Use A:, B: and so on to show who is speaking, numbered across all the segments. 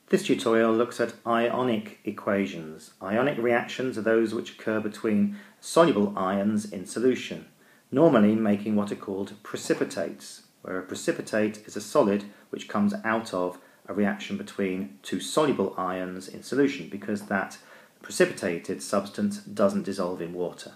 A: This tutorial looks at ionic equations. Ionic reactions are those which occur between soluble ions in solution, normally making what are called precipitates, where a precipitate is a solid which comes out of a reaction between two soluble ions in solution because that precipitated substance doesn't dissolve in water.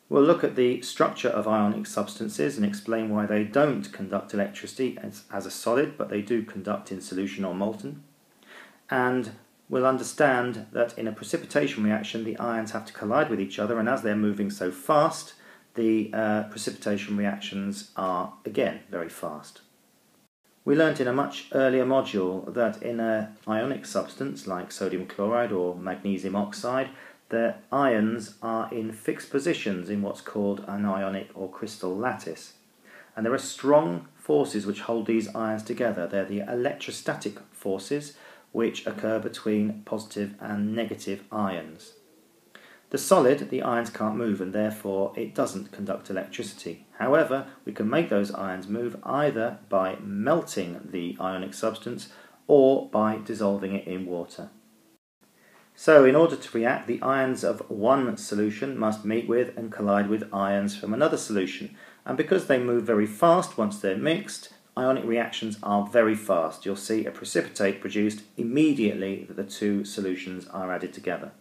A: We'll look at the structure of ionic substances and explain why they don't conduct electricity as a solid, but they do conduct in solution or molten. And we'll understand that in a precipitation reaction the ions have to collide with each other, and as they're moving so fast, the precipitation reactions are again very fast. We learnt in a much earlier module that in an ionic substance like sodium chloride or magnesium oxide, the ions are in fixed positions in what's called an ionic or crystal lattice. And there are strong forces which hold these ions together. They're the electrostatic forces which occur between positive and negative ions. The solid, the ions can't move and therefore it doesn't conduct electricity. However, we can make those ions move either by melting the ionic substance or by dissolving it in water. So in order to react, the ions of one solution must meet with and collide with ions from another solution. And because they move very fast once they're mixed, ionic reactions are very fast. You'll see a precipitate produced immediately that the two solutions are added together.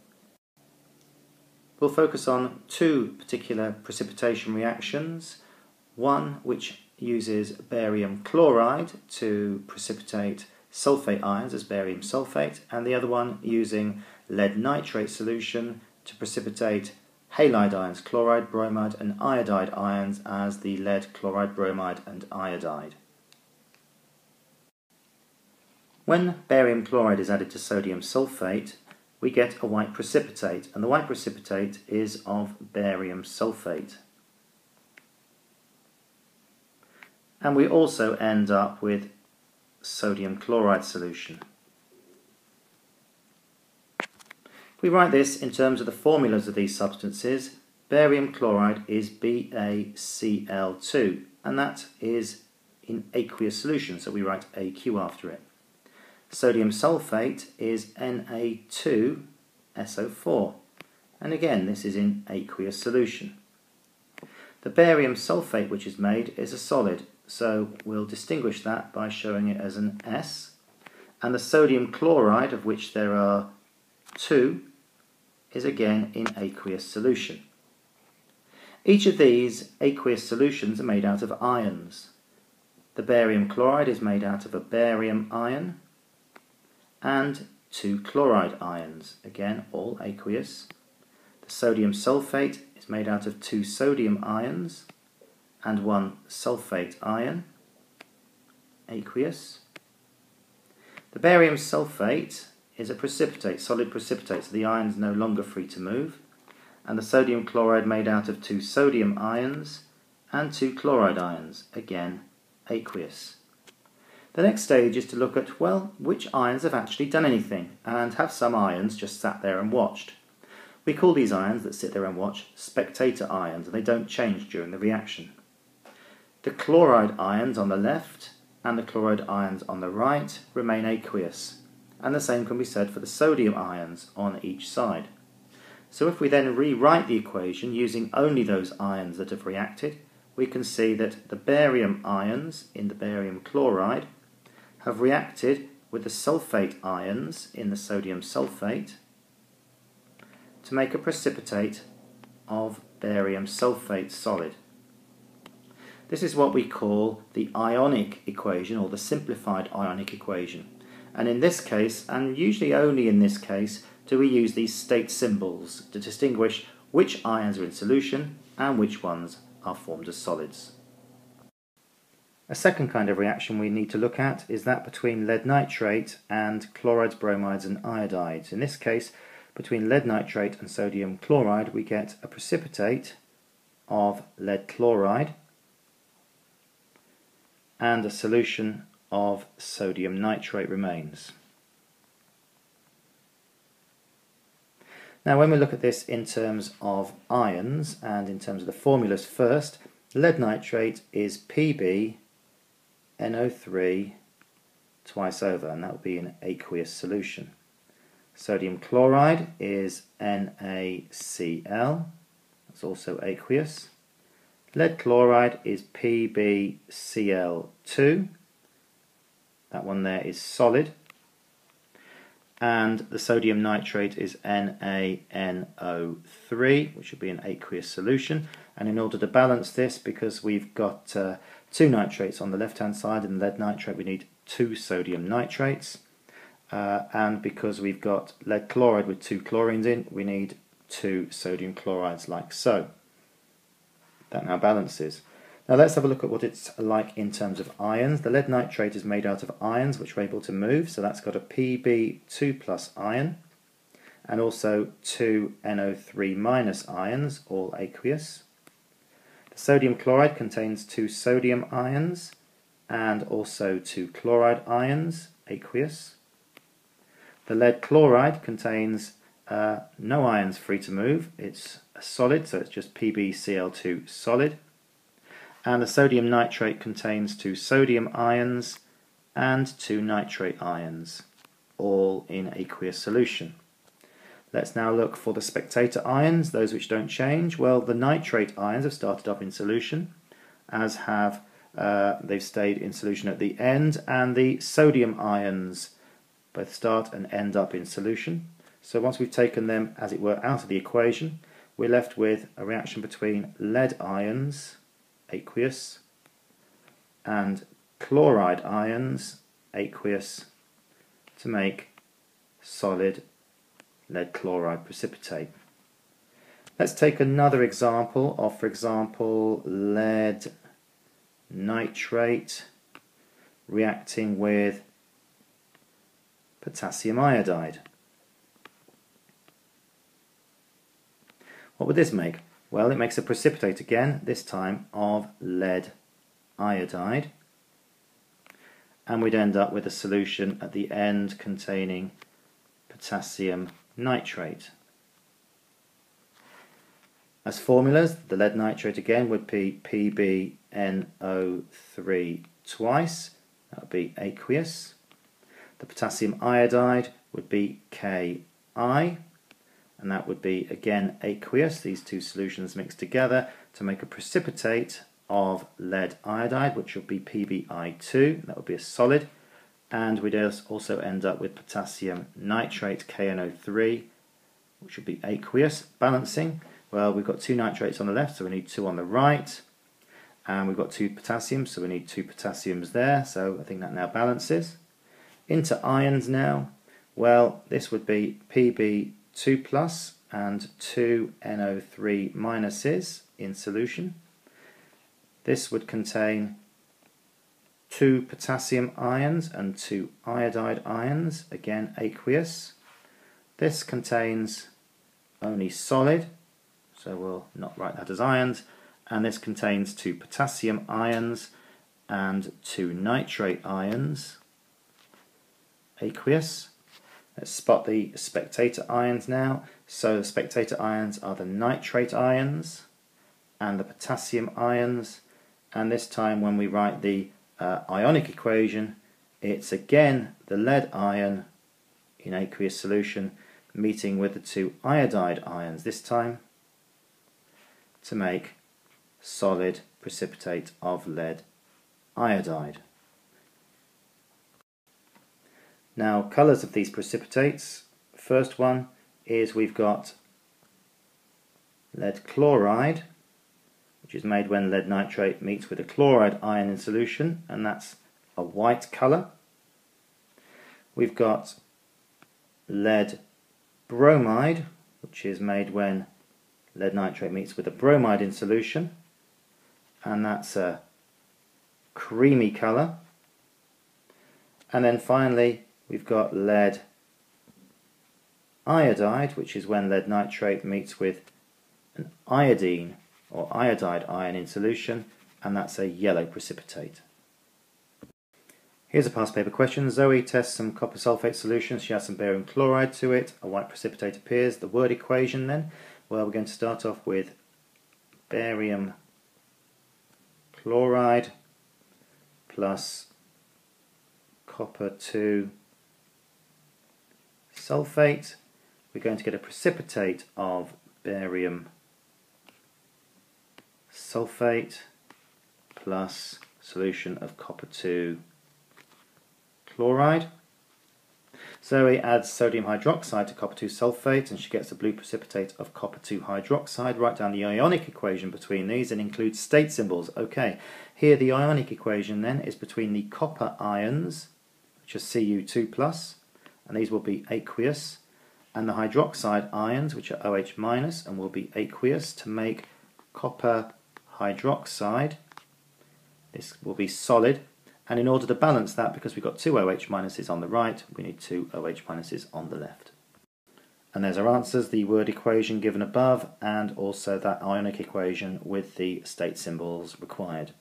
A: We'll focus on two particular precipitation reactions. One which uses barium chloride to precipitate sulfate ions as barium sulfate, and the other one using lead nitrate solution to precipitate halide ions, chloride, bromide and iodide ions as the lead, chloride, bromide and iodide. When barium chloride is added to sodium sulfate, we get a white precipitate, and the white precipitate is of barium sulfate. And we also end up with sodium chloride solution. If we write this in terms of the formulas of these substances, barium chloride is BaCl2, and that is in aqueous solution, so we write AQ after it. Sodium sulfate is Na2SO4, and again this is in aqueous solution. The barium sulfate which is made is a solid, so we'll distinguish that by showing it as an S, and the sodium chloride, of which there are two, is again in aqueous solution. Each of these aqueous solutions are made out of ions. The barium chloride is made out of a barium ion and two chloride ions, again all aqueous. The sodium sulfate is made out of two sodium ions and one sulfate ion, aqueous. The barium sulfate is a precipitate, solid precipitate, so the ion is no longer free to move. And the sodium chloride made out of two sodium ions and two chloride ions, again aqueous. The next stage is to look at, well, which ions have actually done anything, and have some ions just sat there and watched. We call these ions that sit there and watch spectator ions, and they don't change during the reaction. The chloride ions on the left and the chloride ions on the right remain aqueous, and the same can be said for the sodium ions on each side. So if we then rewrite the equation using only those ions that have reacted, we can see that the barium ions in the barium chloride have reacted with the sulfate ions in the sodium sulfate to make a precipitate of barium sulfate solid. This is what we call the ionic equation, or the simplified ionic equation. And in this case, and usually only in this case, do we use these state symbols to distinguish which ions are in solution and which ones are formed as solids. A second kind of reaction we need to look at is that between lead nitrate and chlorides, bromides and iodides. In this case, between lead nitrate and sodium chloride, we get a precipitate of lead chloride and a solution of sodium nitrate remains. Now when we look at this in terms of ions and in terms of the formulas first, lead nitrate is Pb NO3 twice over, and that would be an aqueous solution. Sodium chloride is NaCl, that's also aqueous. Lead chloride is PbCl2, that one there is solid. And the sodium nitrate is NaNO3, which would be an aqueous solution. And in order to balance this, because we've got two nitrates on the left hand side in lead nitrate, we need two sodium nitrates. And because we've got lead chloride with two chlorines in, we need two sodium chlorides like so. That now balances. Now let's have a look at what it's like in terms of ions. The lead nitrate is made out of ions which are able to move, so that's got a Pb2+ ion and also two NO3- ions, all aqueous. The sodium chloride contains two sodium ions and also two chloride ions, aqueous. The lead chloride contains no ions free to move, it's a solid, so it's just PbCl2 solid. And the sodium nitrate contains two sodium ions and two nitrate ions, all in aqueous solution. Let's now look for the spectator ions, those which don't change. Well, the nitrate ions have started up in solution, as have they've stayed in solution at the end, and the sodium ions both start and end up in solution. So once we've taken them, as it were, out of the equation, we're left with a reaction between lead ions, aqueous, and chloride ions, aqueous, to make solid lead chloride precipitate. Let's take another example of, for example, lead nitrate reacting with potassium iodide. What would this make? Well, it makes a precipitate again, this time of lead iodide, and we'd end up with a solution at the end containing potassium nitrate. As formulas, the lead nitrate again would be PbNO3 twice, that would be aqueous. The potassium iodide would be Ki, and that would be again aqueous, these two solutions mixed together to make a precipitate of lead iodide, which would be Pbi2, that would be a solid, and we'd also end up with potassium nitrate, KNO3, which would be aqueous. Balancing, well, we've got two nitrates on the left, so we need two on the right, and we've got two potassiums, so we need two potassiums there, so I think that now balances. Into ions now, well, this would be Pb2+ and two NO3- in solution. This would contain two potassium ions and two iodide ions, again aqueous. This contains only solid, so we'll not write that as ions, and this contains two potassium ions and two nitrate ions, aqueous. Let's spot the spectator ions now. So the spectator ions are the nitrate ions and the potassium ions, and this time when we write the ionic equation, it's again the lead ion in aqueous solution meeting with the two iodide ions this time to make solid precipitate of lead iodide. Now, colours of these precipitates. First one is we've got lead chloride, which is made when lead nitrate meets with a chloride ion in solution, and that's a white colour. We've got lead bromide, which is made when lead nitrate meets with a bromide in solution, and that's a creamy colour. And then finally we've got lead iodide, which is when lead nitrate meets with an iodine or iodide ion in solution, and that's a yellow precipitate. Here's a past paper question. Zoe tests some copper sulfate solutions. She adds some barium chloride to it. A white precipitate appears. The word equation then? Well, we're going to start off with barium chloride plus copper 2 sulfate, we're going to get a precipitate of barium sulfate plus solution of copper 2 chloride. So he adds sodium hydroxide to copper 2 sulfate and she gets a blue precipitate of copper 2 hydroxide. Write down the ionic equation between these and include state symbols. Okay, here the ionic equation then is between the copper ions, which are Cu2+, and these will be aqueous, and the hydroxide ions, which are OH- and will be aqueous, to make copper hydroxide. This will be solid, and in order to balance that, because we've got two OH- on the right, we need two OH- on the left. And there's our answers, the word equation given above, and also that ionic equation with the state symbols required.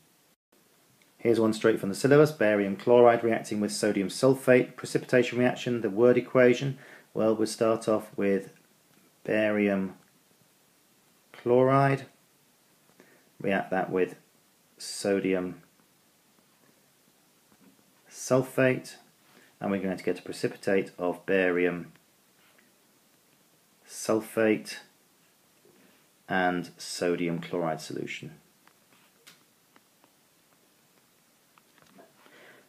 A: Here's one straight from the syllabus: barium chloride reacting with sodium sulfate, precipitation reaction, the word equation. Well, we'll start off with barium chloride, react that with sodium sulfate, and we're going to get a precipitate of barium sulfate and sodium chloride solution.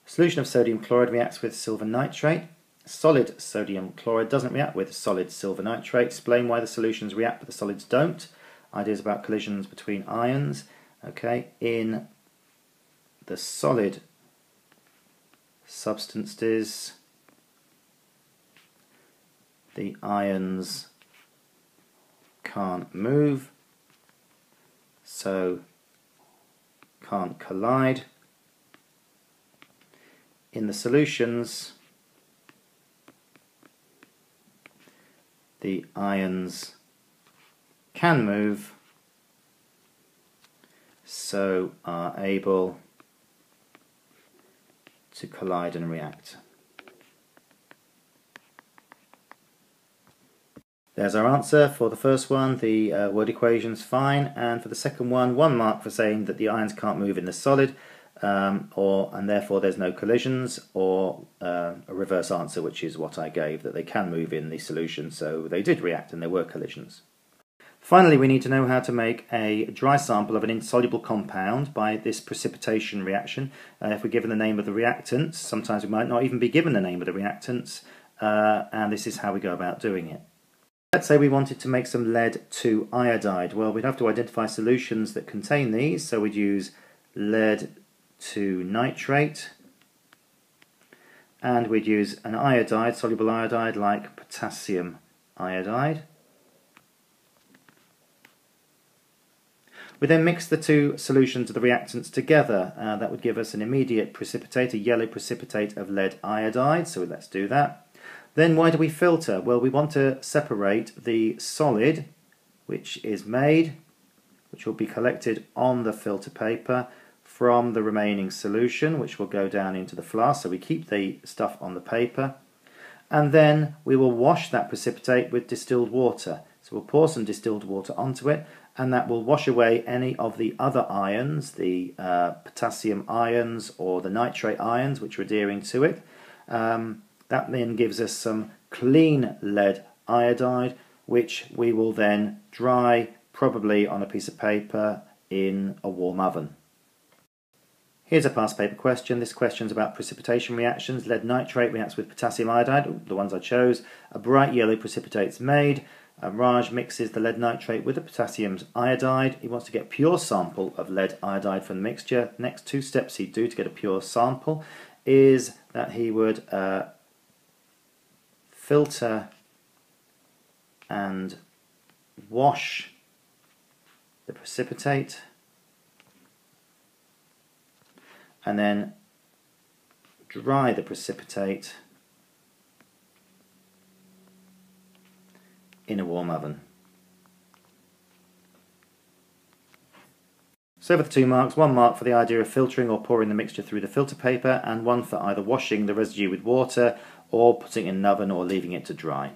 A: Solution of sodium chloride reacts with silver nitrate. Solid sodium chloride doesn't react with solid silver nitrate. Explain why the solutions react but the solids don't. Ideas about collisions between ions. Okay, in the solid substances, the ions can't move, so can't collide. In the solutions, the ions can move, so are able to collide and react. There's our answer for the first one. The word equation's fine, and for the second one, 1 mark for saying that the ions can't move in the solid, and therefore there's no collisions, or a reverse answer, which is what I gave, that they can move in the solution, so they did react and there were collisions. Finally, we need to know how to make a dry sample of an insoluble compound by this precipitation reaction. If we're given the name of the reactants, sometimes we might not even be given the name of the reactants, and this is how we go about doing it. Let's say we wanted to make some lead-2 iodide. Well, we'd have to identify solutions that contain these, so we'd use lead-2 nitrate, and we'd use an iodide, soluble iodide, like potassium iodide. We then mix the two solutions of the reactants together. That would give us an immediate precipitate, a yellow precipitate of lead iodide, so let's do that. Then why do we filter? Well, we want to separate the solid, which is made, which will be collected on the filter paper, from the remaining solution, which will go down into the flask, so we keep the stuff on the paper. And then we will wash that precipitate with distilled water. So we'll pour some distilled water onto it, and that will wash away any of the other ions, the potassium ions or the nitrate ions, which are adhering to it. That then gives us some clean lead iodide, which we will then dry, probably on a piece of paper in a warm oven. Here's a past paper question. This question is about precipitation reactions. Lead nitrate reacts with potassium iodide, the ones I chose. A bright yellow precipitate is made. Raj mixes the lead nitrate with the potassium iodide. He wants to get a pure sample of lead iodide from the mixture. Next two steps he'd do to get a pure sample is that he would filter and wash the precipitate, and then dry the precipitate in a warm oven. So for the 2 marks, 1 mark for the idea of filtering or pouring the mixture through the filter paper, and 1 for either washing the residue with water or putting it in an oven or leaving it to dry.